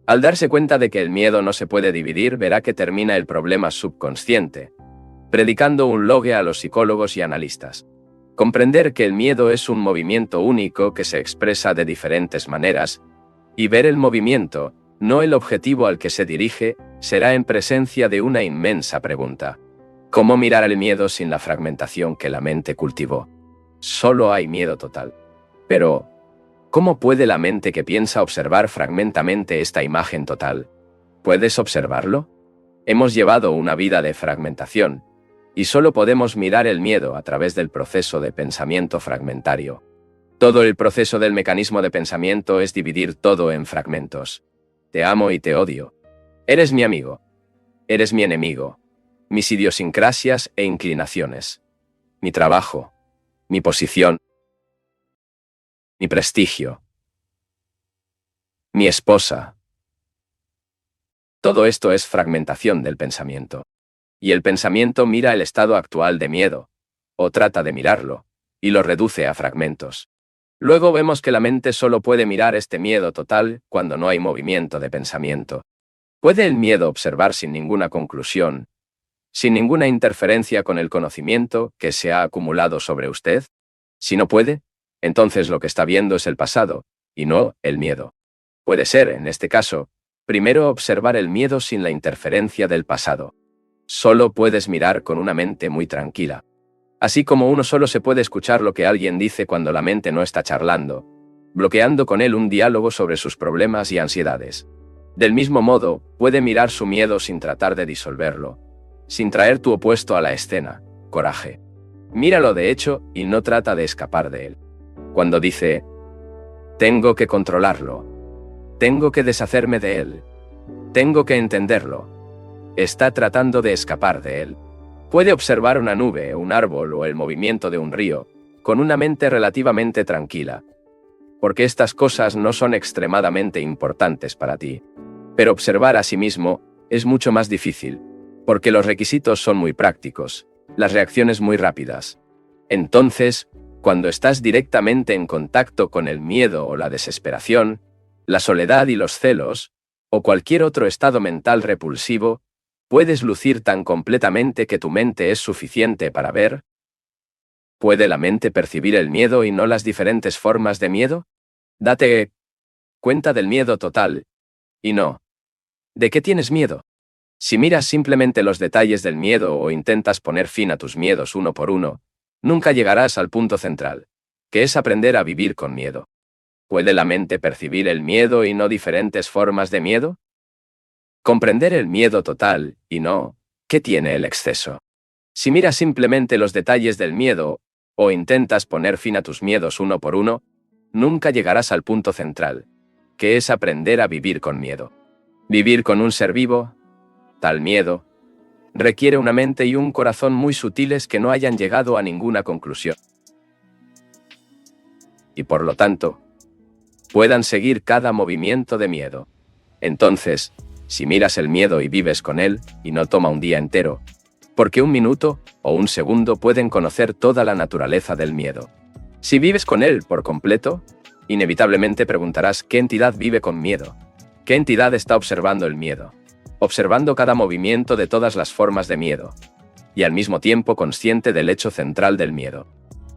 Al darse cuenta de que el miedo no se puede dividir, verá que termina el problema subconsciente, predicando un logue a los psicólogos y analistas. Comprender que el miedo es un movimiento único que se expresa de diferentes maneras, y ver el movimiento, no el objetivo al que se dirige, será en presencia de una inmensa pregunta. ¿Cómo mirar el miedo sin la fragmentación que la mente cultivó? Solo hay miedo total. Pero, ¿cómo puede la mente que piensa observar fragmentamente esta imagen total? ¿Puedes observarlo? Hemos llevado una vida de fragmentación, y solo podemos mirar el miedo a través del proceso de pensamiento fragmentario. Todo el proceso del mecanismo de pensamiento es dividir todo en fragmentos. Te amo y te odio. Eres mi amigo. Eres mi enemigo. Mis idiosincrasias e inclinaciones. Mi trabajo. Mi posición. Mi prestigio. Mi esposa. Todo esto es fragmentación del pensamiento. Y el pensamiento mira el estado actual de miedo, o trata de mirarlo, y lo reduce a fragmentos. Luego vemos que la mente solo puede mirar este miedo total cuando no hay movimiento de pensamiento. ¿Puede el miedo observar sin ninguna conclusión, sin ninguna interferencia con el conocimiento que se ha acumulado sobre usted? Si no puede, entonces lo que está viendo es el pasado, y no el miedo. Puede ser, en este caso, primero observar el miedo sin la interferencia del pasado. Solo puedes mirar con una mente muy tranquila. Así como uno solo se puede escuchar lo que alguien dice cuando la mente no está charlando, bloqueando con él un diálogo sobre sus problemas y ansiedades. Del mismo modo, puede mirar su miedo sin tratar de disolverlo, sin traer tu opuesto a la escena, coraje. Míralo de hecho y no trata de escapar de él. Cuando dice, tengo que controlarlo, tengo que deshacerme de él, tengo que entenderlo, está tratando de escapar de él. Puede observar una nube, un árbol o el movimiento de un río, con una mente relativamente tranquila, porque estas cosas no son extremadamente importantes para ti. Pero observar a sí mismo es mucho más difícil, porque los requisitos son muy prácticos, las reacciones muy rápidas. Entonces, cuando estás directamente en contacto con el miedo o la desesperación, la soledad y los celos, o cualquier otro estado mental repulsivo, puedes lucir tan completamente que tu mente es suficiente para ver. ¿Puede la mente percibir el miedo y no las diferentes formas de miedo? Date cuenta del miedo total, y no. ¿De qué tienes miedo? Si miras simplemente los detalles del miedo o intentas poner fin a tus miedos uno por uno, nunca llegarás al punto central, que es aprender a vivir con miedo. ¿Puede la mente percibir el miedo y no diferentes formas de miedo? Comprender el miedo total, y no, ¿qué tiene el exceso? Si miras simplemente los detalles del miedo, o intentas poner fin a tus miedos uno por uno, nunca llegarás al punto central, que es aprender a vivir con miedo. Vivir con un ser vivo, tal miedo, requiere una mente y un corazón muy sutiles que no hayan llegado a ninguna conclusión. Y por lo tanto, puedan seguir cada movimiento de miedo. Entonces, si miras el miedo y vives con él, y no toma un día entero, porque un minuto o un segundo pueden conocer toda la naturaleza del miedo. Si vives con él por completo, inevitablemente preguntarás qué entidad vive con miedo, qué entidad está observando el miedo, observando cada movimiento de todas las formas de miedo, y al mismo tiempo consciente del hecho central del miedo.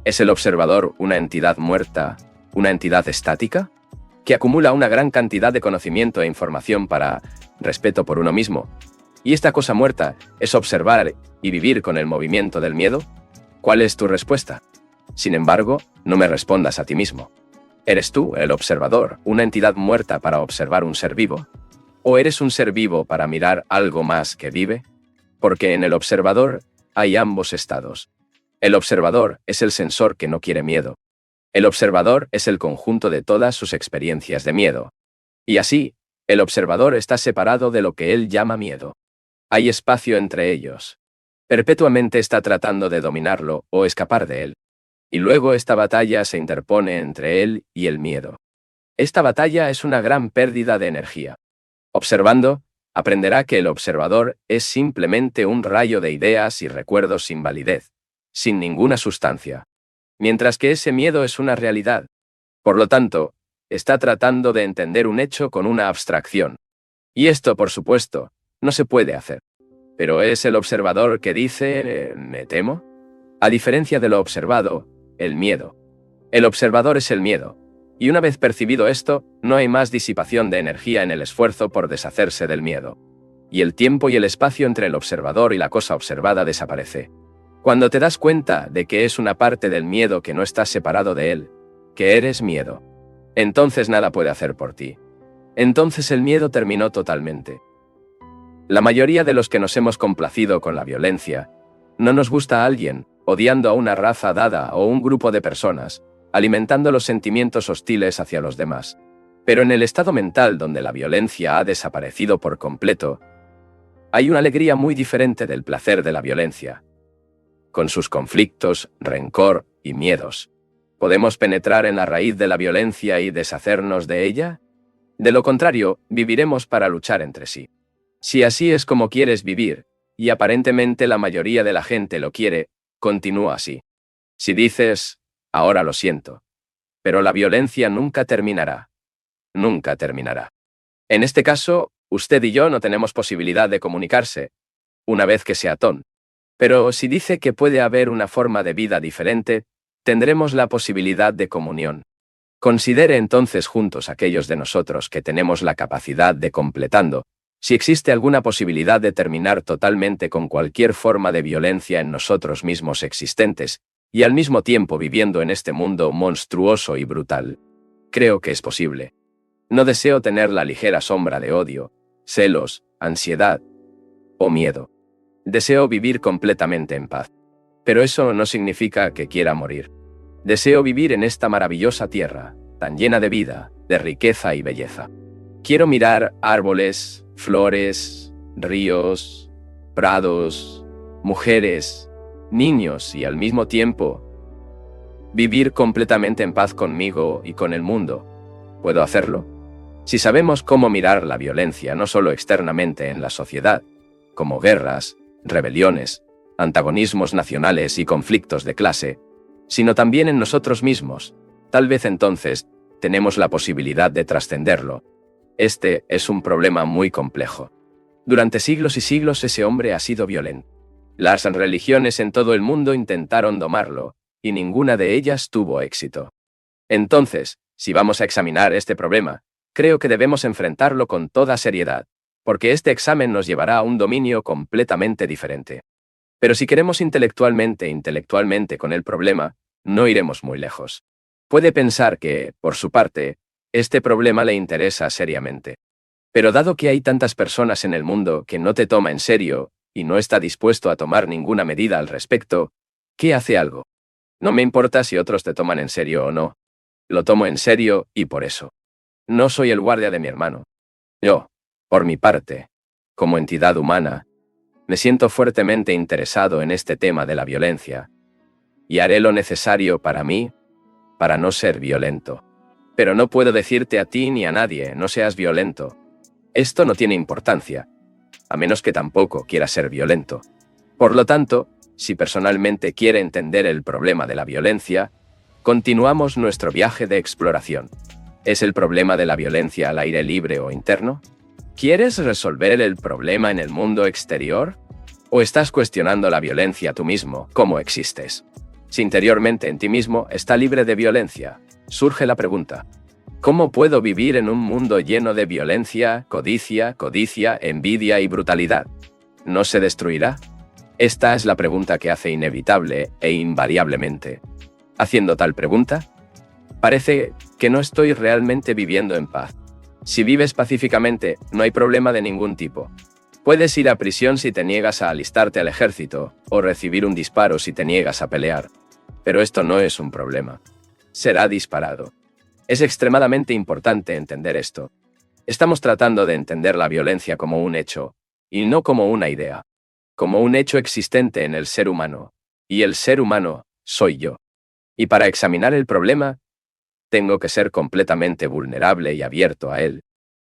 ¿Es el observador una entidad muerta, una entidad estática? Que acumula una gran cantidad de conocimiento e información para respeto por uno mismo. ¿Y esta cosa muerta es observar y vivir con el movimiento del miedo? ¿Cuál es tu respuesta? Sin embargo, no me respondas a ti mismo. ¿Eres tú, el observador, una entidad muerta para observar un ser vivo? ¿O eres un ser vivo para mirar algo más que vive? Porque en el observador hay ambos estados. El observador es el sensor que no quiere miedo. El observador es el conjunto de todas sus experiencias de miedo. Y así, el observador está separado de lo que él llama miedo. Hay espacio entre ellos. Perpetuamente está tratando de dominarlo o escapar de él. Y luego esta batalla se interpone entre él y el miedo. Esta batalla es una gran pérdida de energía. Observando, aprenderá que el observador es simplemente un rayo de ideas y recuerdos sin validez, sin ninguna sustancia. Mientras que ese miedo es una realidad. Por lo tanto, está tratando de entender un hecho con una abstracción. Y esto, por supuesto, no se puede hacer. Pero es el observador que dice, ¿me temo? A diferencia de lo observado, el miedo. El observador es el miedo. Y una vez percibido esto, no hay más disipación de energía en el esfuerzo por deshacerse del miedo. Y el tiempo y el espacio entre el observador y la cosa observada desaparece. Cuando te das cuenta de que es una parte del miedo que no estás separado de él, que eres miedo, entonces nada puede hacer por ti. Entonces el miedo terminó totalmente. La mayoría de los que nos hemos complacido con la violencia, no nos gusta a alguien, odiando a una raza dada o un grupo de personas, alimentando los sentimientos hostiles hacia los demás. Pero en el estado mental donde la violencia ha desaparecido por completo, hay una alegría muy diferente del placer de la violencia. Con sus conflictos, rencor y miedos, ¿podemos penetrar en la raíz de la violencia y deshacernos de ella? De lo contrario, viviremos para luchar entre sí. Si así es como quieres vivir, y aparentemente la mayoría de la gente lo quiere, continúa así. Si dices, ahora lo siento, pero la violencia nunca terminará. Nunca terminará. En este caso, usted y yo no tenemos posibilidad de comunicarse, una vez que sea Ton. Pero si dice que puede haber una forma de vida diferente, tendremos la posibilidad de comunión. Considere entonces juntos aquellos de nosotros que tenemos la capacidad de completando, si existe alguna posibilidad de terminar totalmente con cualquier forma de violencia en nosotros mismos existentes, y al mismo tiempo viviendo en este mundo monstruoso y brutal. Creo que es posible. No deseo tener la ligera sombra de odio, celos, ansiedad o miedo. Deseo vivir completamente en paz. Pero eso no significa que quiera morir. Deseo vivir en esta maravillosa tierra, tan llena de vida, de riqueza y belleza. Quiero mirar árboles, flores, ríos, prados, mujeres, niños y al mismo tiempo vivir completamente en paz conmigo y con el mundo. ¿Puedo hacerlo? Si sabemos cómo mirar la violencia no solo externamente en la sociedad, como guerras, rebeliones, antagonismos nacionales y conflictos de clase, sino también en nosotros mismos, tal vez entonces tenemos la posibilidad de trascenderlo. Este es un problema muy complejo. Durante siglos y siglos ese hombre ha sido violento. Las religiones en todo el mundo intentaron domarlo, y ninguna de ellas tuvo éxito. Entonces, si vamos a examinar este problema, creo que debemos enfrentarlo con toda seriedad, porque este examen nos llevará a un dominio completamente diferente. Pero si queremos intelectualmente con el problema, no iremos muy lejos. Puede pensar que, por su parte, este problema le interesa seriamente. Pero dado que hay tantas personas en el mundo que no te toma en serio y no está dispuesto a tomar ninguna medida al respecto, ¿qué hace algo? No me importa si otros te toman en serio o no. Lo tomo en serio y por eso. No soy el guardia de mi hermano. Yo, por mi parte, como entidad humana, me siento fuertemente interesado en este tema de la violencia, y haré lo necesario para mí, para no ser violento. Pero no puedo decirte a ti ni a nadie, no seas violento. Esto no tiene importancia, a menos que tampoco quiera ser violento. Por lo tanto, si personalmente quiere entender el problema de la violencia, continuamos nuestro viaje de exploración. ¿Es el problema de la violencia al aire libre o interno? ¿Quieres resolver el problema en el mundo exterior? ¿O estás cuestionando la violencia tú mismo, cómo existes? Si interiormente en ti mismo está libre de violencia, surge la pregunta: ¿cómo puedo vivir en un mundo lleno de violencia, codicia, envidia y brutalidad? ¿No se destruirá? Esta es la pregunta que hace inevitable e invariablemente. Haciendo tal pregunta, parece que no estoy realmente viviendo en paz. Si vives pacíficamente, no hay problema de ningún tipo. Puedes ir a prisión si te niegas a alistarte al ejército, o recibir un disparo si te niegas a pelear. Pero esto no es un problema. Será disparado. Es extremadamente importante entender esto. Estamos tratando de entender la violencia como un hecho, y no como una idea. Como un hecho existente en el ser humano, y el ser humano soy yo. Y para examinar el problema, tengo que ser completamente vulnerable y abierto a él.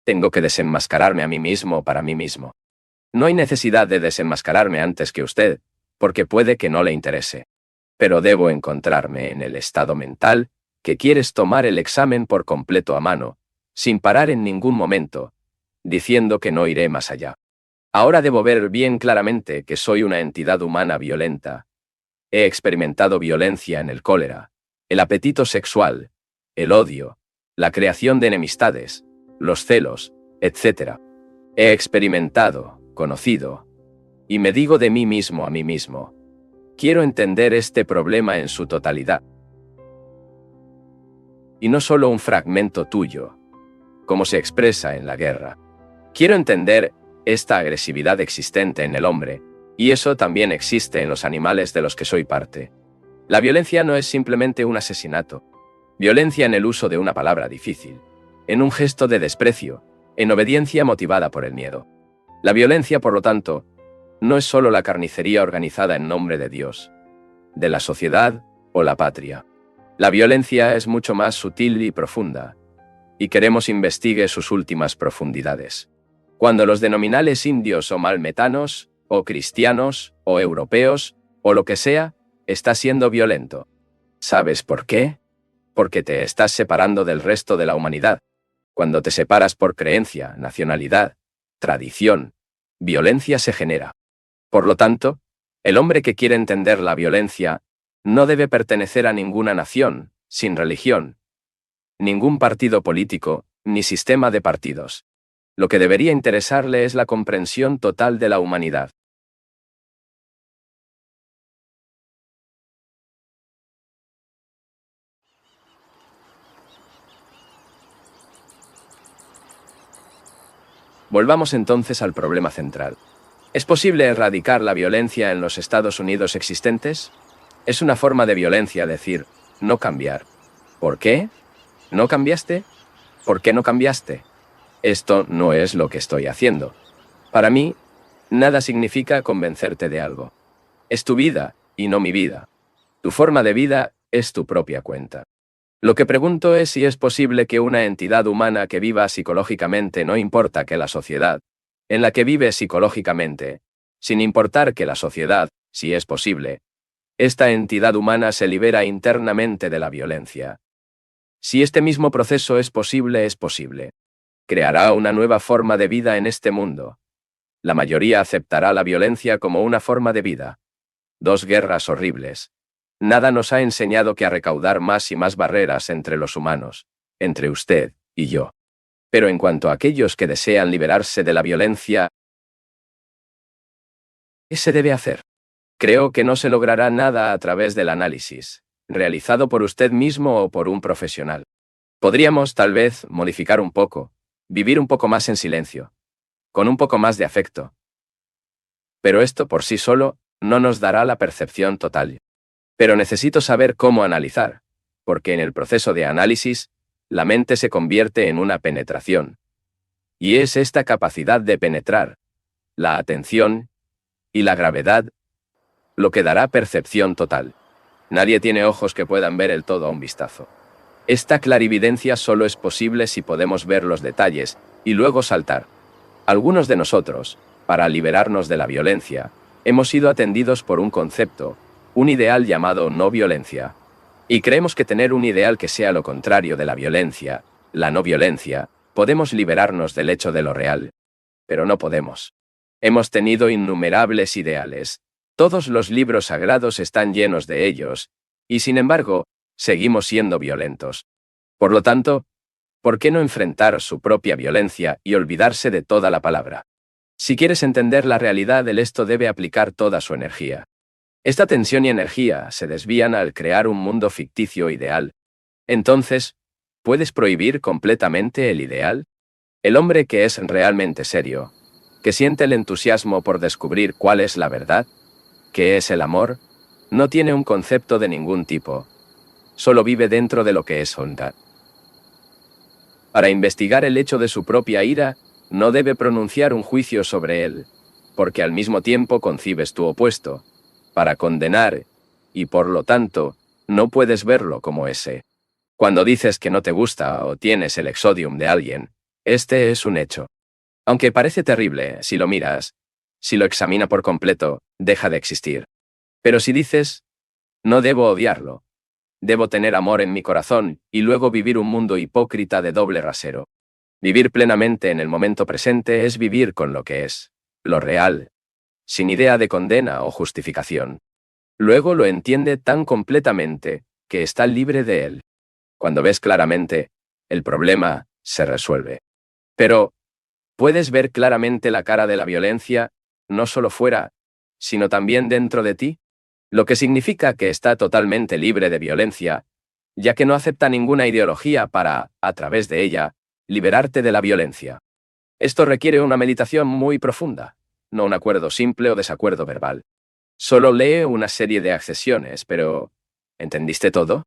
Tengo que desenmascararme a mí mismo para mí mismo. No hay necesidad de desenmascararme antes que usted, porque puede que no le interese. Pero debo encontrarme en el estado mental que quieres tomar el examen por completo a mano, sin parar en ningún momento, diciendo que no iré más allá. Ahora debo ver bien claramente que soy una entidad humana violenta. He experimentado violencia en el cólera, el apetito sexual, el odio, la creación de enemistades, los celos, etc. He experimentado, conocido, y me digo de mí mismo a mí mismo: quiero entender este problema en su totalidad. Y no solo un fragmento tuyo, como se expresa en la guerra. Quiero entender esta agresividad existente en el hombre, y eso también existe en los animales de los que soy parte. La violencia no es simplemente un asesinato. Violencia en el uso de una palabra difícil, en un gesto de desprecio, en obediencia motivada por el miedo. La violencia, por lo tanto, no es solo la carnicería organizada en nombre de Dios, de la sociedad o la patria. La violencia es mucho más sutil y profunda, y queremos investigue sus últimas profundidades. Cuando los denominales indios o malmetanos, o cristianos, o europeos, o lo que sea, está siendo violento. ¿Sabes por qué? Porque te estás separando del resto de la humanidad. Cuando te separas por creencia, nacionalidad, tradición, violencia se genera. Por lo tanto, el hombre que quiere entender la violencia no debe pertenecer a ninguna nación, sin religión, ningún partido político, ni sistema de partidos. Lo que debería interesarle es la comprensión total de la humanidad. Volvamos entonces al problema central. ¿Es posible erradicar la violencia en los Estados Unidos existentes? Es una forma de violencia decir, no cambiar. ¿Por qué? ¿No cambiaste? ¿Por qué no cambiaste? Esto no es lo que estoy haciendo. Para mí, nada significa convencerte de algo. Es tu vida, y no mi vida. Tu forma de vida es tu propia cuenta. Lo que pregunto es si es posible que una entidad humana que viva psicológicamente, no importa que la sociedad, en la que vive psicológicamente, sin importar que la sociedad, si es posible, esta entidad humana se libera internamente de la violencia. Si este mismo proceso es posible. Creará una nueva forma de vida en este mundo. La mayoría aceptará la violencia como una forma de vida. Dos guerras horribles. Nada nos ha enseñado que a recaudar más y más barreras entre los humanos, entre usted y yo. Pero en cuanto a aquellos que desean liberarse de la violencia, ¿qué se debe hacer? Creo que no se logrará nada a través del análisis, realizado por usted mismo o por un profesional. Podríamos, tal vez, modificar un poco, vivir un poco más en silencio, con un poco más de afecto. Pero esto por sí solo no nos dará la percepción total. Pero necesito saber cómo analizar, porque en el proceso de análisis, la mente se convierte en una penetración. Y es esta capacidad de penetrar, la atención y la gravedad, lo que dará percepción total. Nadie tiene ojos que puedan ver el todo a un vistazo. Esta clarividencia solo es posible si podemos ver los detalles y luego saltar. Algunos de nosotros, para liberarnos de la violencia, hemos sido atendidos por un concepto, un ideal llamado no violencia. Y creemos que tener un ideal que sea lo contrario de la violencia, la no violencia, podemos liberarnos del hecho de lo real. Pero no podemos. Hemos tenido innumerables ideales. Todos los libros sagrados están llenos de ellos, y sin embargo, seguimos siendo violentos. Por lo tanto, ¿por qué no enfrentar su propia violencia y olvidarse de toda la palabra? Si quieres entender la realidad, esto debe aplicar toda su energía. Esta tensión y energía se desvían al crear un mundo ficticio ideal. Entonces, ¿puedes prohibir completamente el ideal? El hombre que es realmente serio, que siente el entusiasmo por descubrir cuál es la verdad, qué es el amor, no tiene un concepto de ningún tipo. Solo vive dentro de lo que es honda. Para investigar el hecho de su propia ira, no debe pronunciar un juicio sobre él, porque al mismo tiempo concibes tu opuesto, para condenar, y por lo tanto, no puedes verlo como ese. Cuando dices que no te gusta o tienes el exodium de alguien, este es un hecho. Aunque parece terrible, si lo miras, si lo examina por completo, deja de existir. Pero si dices, no debo odiarlo, debo tener amor en mi corazón y luego vivir un mundo hipócrita de doble rasero. Vivir plenamente en el momento presente es vivir con lo que es, lo real, sin idea de condena o justificación. Luego lo entiende tan completamente que está libre de él. Cuando ves claramente, el problema se resuelve. Pero, ¿puedes ver claramente la cara de la violencia, no solo fuera, sino también dentro de ti? Lo que significa que está totalmente libre de violencia, ya que no acepta ninguna ideología para, a través de ella, liberarte de la violencia. Esto requiere una meditación muy profunda, no un acuerdo simple o desacuerdo verbal. Solo lee una serie de accesiones, pero ¿entendiste todo?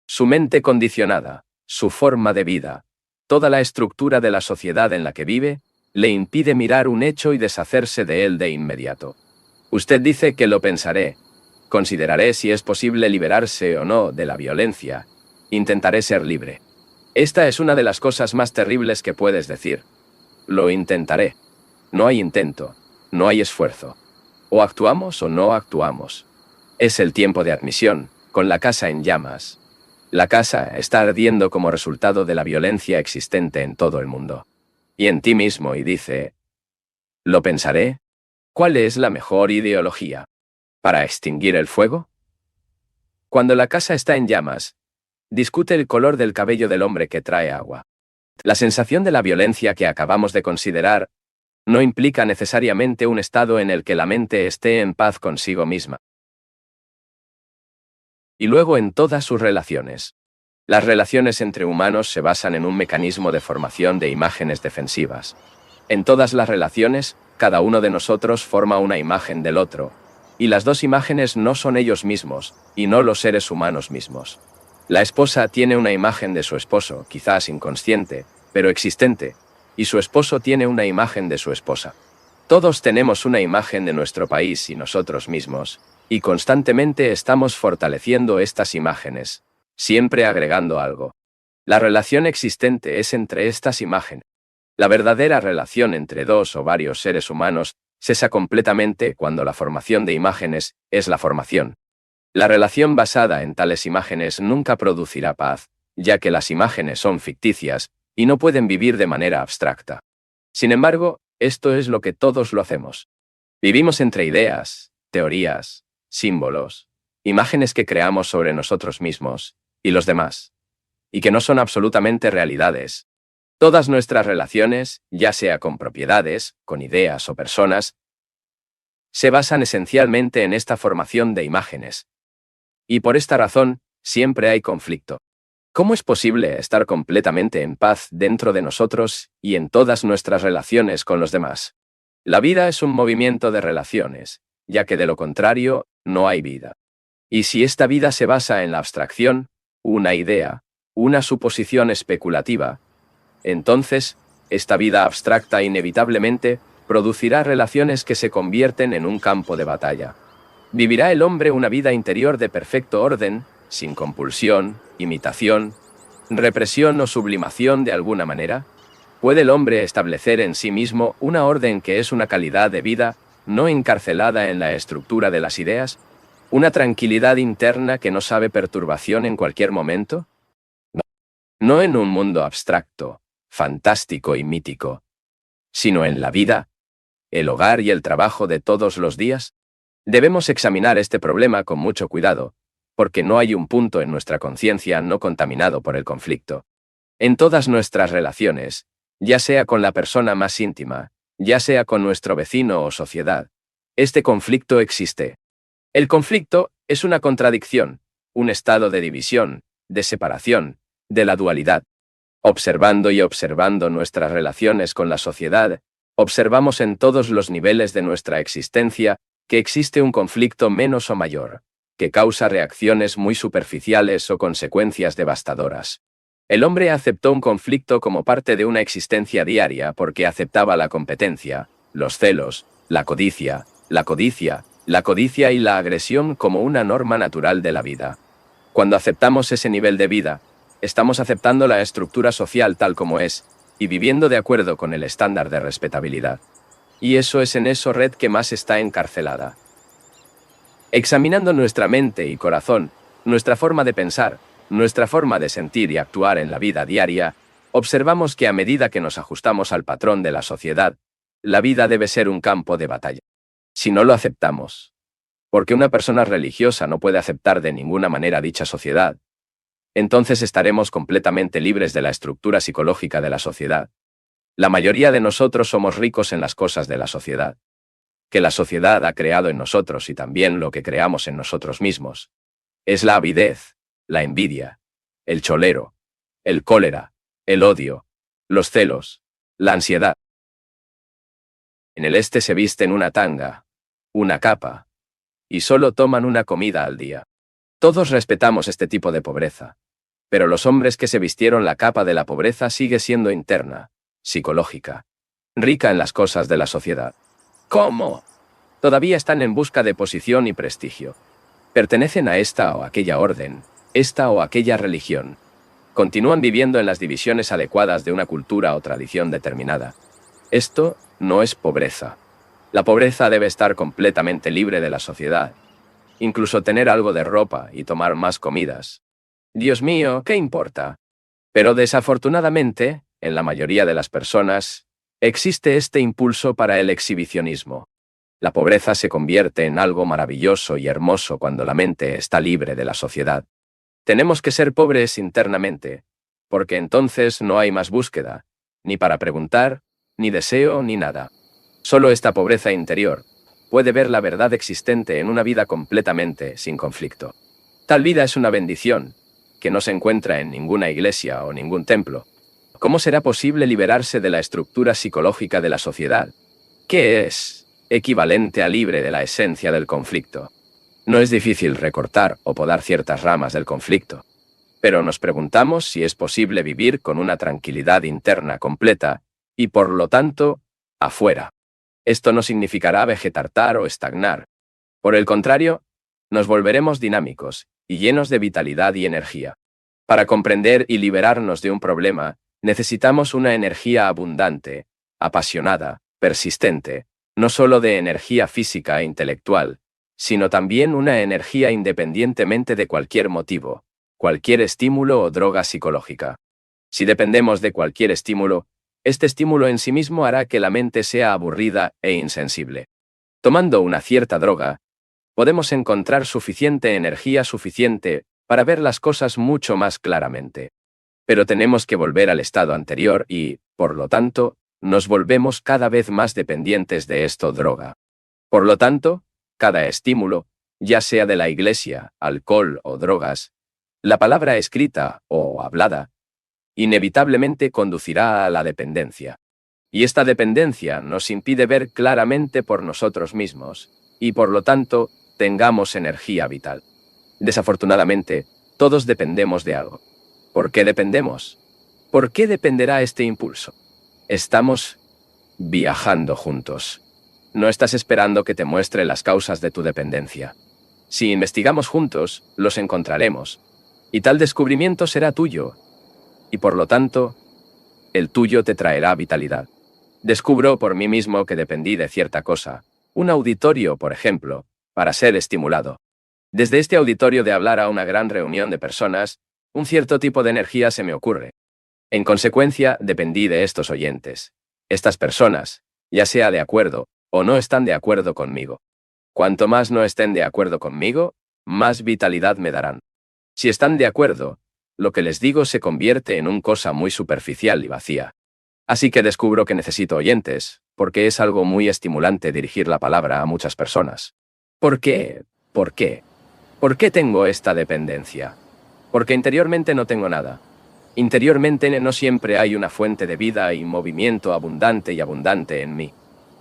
Su mente condicionada, su forma de vida, toda la estructura de la sociedad en la que vive, le impide mirar un hecho y deshacerse de él de inmediato. Usted dice que lo pensaré, consideraré si es posible liberarse o no de la violencia, intentaré ser libre. Esta es una de las cosas más terribles que puedes decir. Lo intentaré. No hay intento, no hay esfuerzo. O actuamos o no actuamos. Es el tiempo de admisión, con la casa en llamas. La casa está ardiendo como resultado de la violencia existente en todo el mundo. Y en ti mismo, y dice, ¿lo pensaré? ¿Cuál es la mejor ideología? ¿Para extinguir el fuego? Cuando la casa está en llamas, discute el color del cabello del hombre que trae agua. La sensación de la violencia que acabamos de considerar no implica necesariamente un estado en el que la mente esté en paz consigo misma. Y luego en todas sus relaciones. Las relaciones entre humanos se basan en un mecanismo de formación de imágenes defensivas. En todas las relaciones, cada uno de nosotros forma una imagen del otro, y las dos imágenes no son ellos mismos, y no los seres humanos mismos. La esposa tiene una imagen de su esposo, quizás inconsciente, pero existente, y su esposo tiene una imagen de su esposa. Todos tenemos una imagen de nuestro país y nosotros mismos, y constantemente estamos fortaleciendo estas imágenes, siempre agregando algo. La relación existente es entre estas imágenes. La verdadera relación entre dos o varios seres humanos cesa completamente cuando la formación de imágenes es la formación. La relación basada en tales imágenes nunca producirá paz, ya que las imágenes son ficticias y no pueden vivir de manera abstracta. Sin embargo, esto es lo que todos lo hacemos. Vivimos entre ideas, teorías, símbolos, imágenes que creamos sobre nosotros mismos y los demás, y que no son absolutamente realidades. Todas nuestras relaciones, ya sea con propiedades, con ideas o personas, se basan esencialmente en esta formación de imágenes. Y por esta razón, siempre hay conflicto. ¿Cómo es posible estar completamente en paz dentro de nosotros y en todas nuestras relaciones con los demás? La vida es un movimiento de relaciones, ya que de lo contrario, no hay vida. Y si esta vida se basa en la abstracción, una idea, una suposición especulativa, entonces, esta vida abstracta inevitablemente producirá relaciones que se convierten en un campo de batalla. ¿Vivirá el hombre una vida interior de perfecto orden, sin compulsión, imitación, represión o sublimación de alguna manera? ¿Puede el hombre establecer en sí mismo una orden que es una calidad de vida, no encarcelada en la estructura de las ideas? ¿Una tranquilidad interna que no sabe perturbación en cualquier momento? No en un mundo abstracto, fantástico y mítico, sino en la vida, el hogar y el trabajo de todos los días. Debemos examinar este problema con mucho cuidado, porque no hay un punto en nuestra conciencia no contaminado por el conflicto. En todas nuestras relaciones, ya sea con la persona más íntima, ya sea con nuestro vecino o sociedad, este conflicto existe. El conflicto es una contradicción, un estado de división, de separación, de la dualidad. Observando y observando nuestras relaciones con la sociedad, observamos en todos los niveles de nuestra existencia que existe un conflicto menos o mayor, que causa reacciones muy superficiales o consecuencias devastadoras. El hombre aceptó un conflicto como parte de una existencia diaria porque aceptaba la competencia, los celos, la codicia y la agresión como una norma natural de la vida. Cuando aceptamos ese nivel de vida, estamos aceptando la estructura social tal como es, y viviendo de acuerdo con el estándar de respetabilidad. Y eso es en esa red que más está encarcelada. Examinando nuestra mente y corazón, nuestra forma de pensar, nuestra forma de sentir y actuar en la vida diaria, Observamos que a medida que nos ajustamos al patrón de la sociedad, la vida debe ser un campo de batalla. Si no lo aceptamos, porque una persona religiosa no puede aceptar de ninguna manera dicha sociedad, entonces estaremos completamente libres de la estructura psicológica de la sociedad. La mayoría de nosotros somos ricos en las cosas de la sociedad, que la sociedad ha creado en nosotros y también lo que creamos en nosotros mismos. Es la avidez, la envidia, el cholero, el cólera, el odio, los celos, la ansiedad. En el este se visten una tanga, una capa, y solo toman una comida al día. Todos respetamos este tipo de pobreza, pero los hombres que se vistieron la capa de la pobreza sigue siendo interna, psicológica, rica en las cosas de la sociedad. ¿Cómo? Todavía están en busca de posición y prestigio. Pertenecen a esta o aquella orden, esta o aquella religión. Continúan viviendo en las divisiones adecuadas de una cultura o tradición determinada. Esto no es pobreza. La pobreza debe estar completamente libre de la sociedad. Incluso tener algo de ropa y tomar más comidas. Dios mío, ¿qué importa? Pero desafortunadamente, en la mayoría de las personas, existe este impulso para el exhibicionismo. La pobreza se convierte en algo maravilloso y hermoso cuando la mente está libre de la sociedad. Tenemos que ser pobres internamente, porque entonces no hay más búsqueda, ni para preguntar, ni deseo, ni nada. Solo esta pobreza interior puede ver la verdad existente en una vida completamente sin conflicto. Tal vida es una bendición, que no se encuentra en ninguna iglesia o ningún templo. ¿Cómo será posible liberarse de la estructura psicológica de la sociedad, que es equivalente a libre de la esencia del conflicto? No es difícil recortar o podar ciertas ramas del conflicto, pero nos preguntamos si es posible vivir con una tranquilidad interna completa y, por lo tanto, afuera. Esto no significará vegetar o estagnar. Por el contrario, nos volveremos dinámicos y llenos de vitalidad y energía. Para comprender y liberarnos de un problema, necesitamos una energía abundante, apasionada, persistente, no solo de energía física e intelectual, sino también una energía independientemente de cualquier motivo, cualquier estímulo o droga psicológica. Si dependemos de cualquier estímulo, este estímulo en sí mismo hará que la mente sea aburrida e insensible. Tomando una cierta droga, podemos encontrar suficiente energía suficiente para ver las cosas mucho más claramente. Pero tenemos que volver al estado anterior y, por lo tanto, nos volvemos cada vez más dependientes de esta droga. Por lo tanto, cada estímulo, ya sea de la iglesia, alcohol o drogas, la palabra escrita o hablada, inevitablemente conducirá a la dependencia. Y esta dependencia nos impide ver claramente por nosotros mismos, y por lo tanto, tengamos energía vital. Desafortunadamente, todos dependemos de algo. ¿Por qué dependemos? ¿Por qué dependerá este impulso? Estamos viajando juntos. No estás esperando que te muestre las causas de tu dependencia. Si investigamos juntos, los encontraremos, y tal descubrimiento será tuyo, y por lo tanto, el tuyo te traerá vitalidad. Descubro por mí mismo que dependí de cierta cosa, un auditorio, por ejemplo, para ser estimulado. Desde este auditorio de hablar a una gran reunión de personas, un cierto tipo de energía se me ocurre. En consecuencia, dependí de estos oyentes. Estas personas, ya sea de acuerdo o no están de acuerdo conmigo. Cuanto más no estén de acuerdo conmigo, más vitalidad me darán. Si están de acuerdo, lo que les digo se convierte en una cosa muy superficial y vacía. Así que descubro que necesito oyentes, porque es algo muy estimulante dirigir la palabra a muchas personas. ¿Por qué? ¿Por qué? ¿Por qué tengo esta dependencia? Porque interiormente no tengo nada. Interiormente no siempre hay una fuente de vida y movimiento abundante en mí.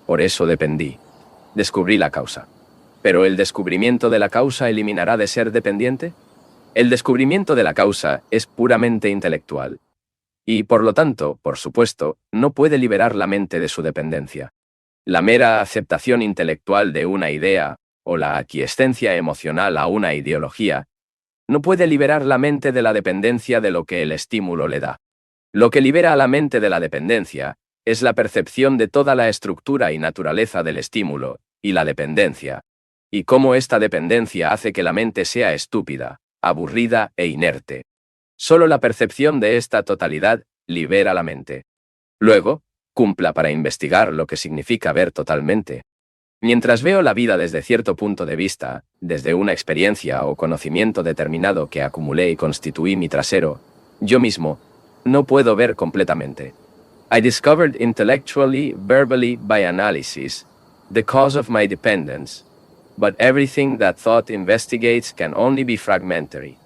Por eso dependí. Descubrí la causa. ¿Pero el descubrimiento de la causa eliminará de ser dependiente? El descubrimiento de la causa es puramente intelectual. Y, por lo tanto, por supuesto, no puede liberar la mente de su dependencia. La mera aceptación intelectual de una idea, o la aquiescencia emocional a una ideología, no puede liberar la mente de la dependencia de lo que el estímulo le da. Lo que libera a la mente de la dependencia es la percepción de toda la estructura y naturaleza del estímulo, y la dependencia, y cómo esta dependencia hace que la mente sea estúpida, aburrida e inerte. Solo la percepción de esta totalidad libera la mente. Luego, cumpla para investigar lo que significa ver totalmente. Mientras veo la vida desde cierto punto de vista, desde una experiencia o conocimiento determinado que acumulé y constituí mi trasero, yo mismo, no puedo ver completamente. I discovered intellectually, verbally, by analysis, the cause of my dependence, but everything that thought investigates can only be fragmentary,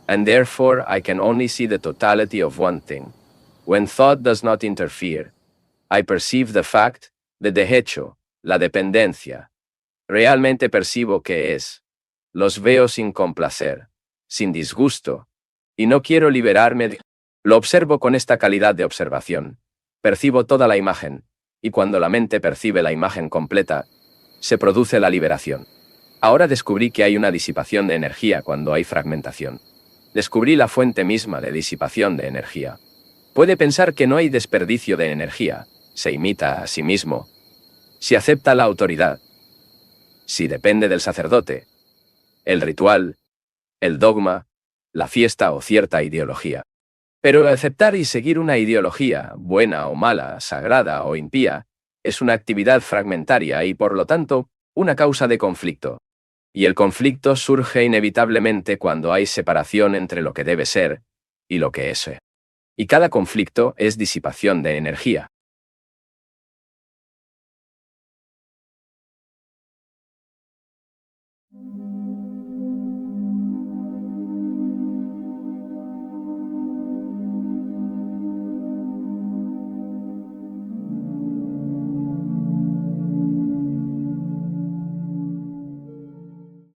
and therefore I can only see the totality of one thing. When thought does not interfere, I perceive the fact, de hecho, la dependencia. Realmente percibo que es. Los veo sin complacer, sin disgusto, y no quiero liberarme de... Lo observo con esta calidad de observación. Percibo toda la imagen, y cuando la mente percibe la imagen completa, se produce la liberación. Ahora descubrí que hay una disipación de energía cuando hay fragmentación. Descubrí la fuente misma de disipación de energía. Puede pensar que no hay desperdicio de energía, se imita a sí mismo, si acepta la autoridad, si depende del sacerdote, el ritual, el dogma, la fiesta o cierta ideología. Pero aceptar y seguir una ideología, buena o mala, sagrada o impía, es una actividad fragmentaria y, por lo tanto, una causa de conflicto. Y el conflicto surge inevitablemente cuando hay separación entre lo que debe ser y lo que es. Y cada conflicto es disipación de energía.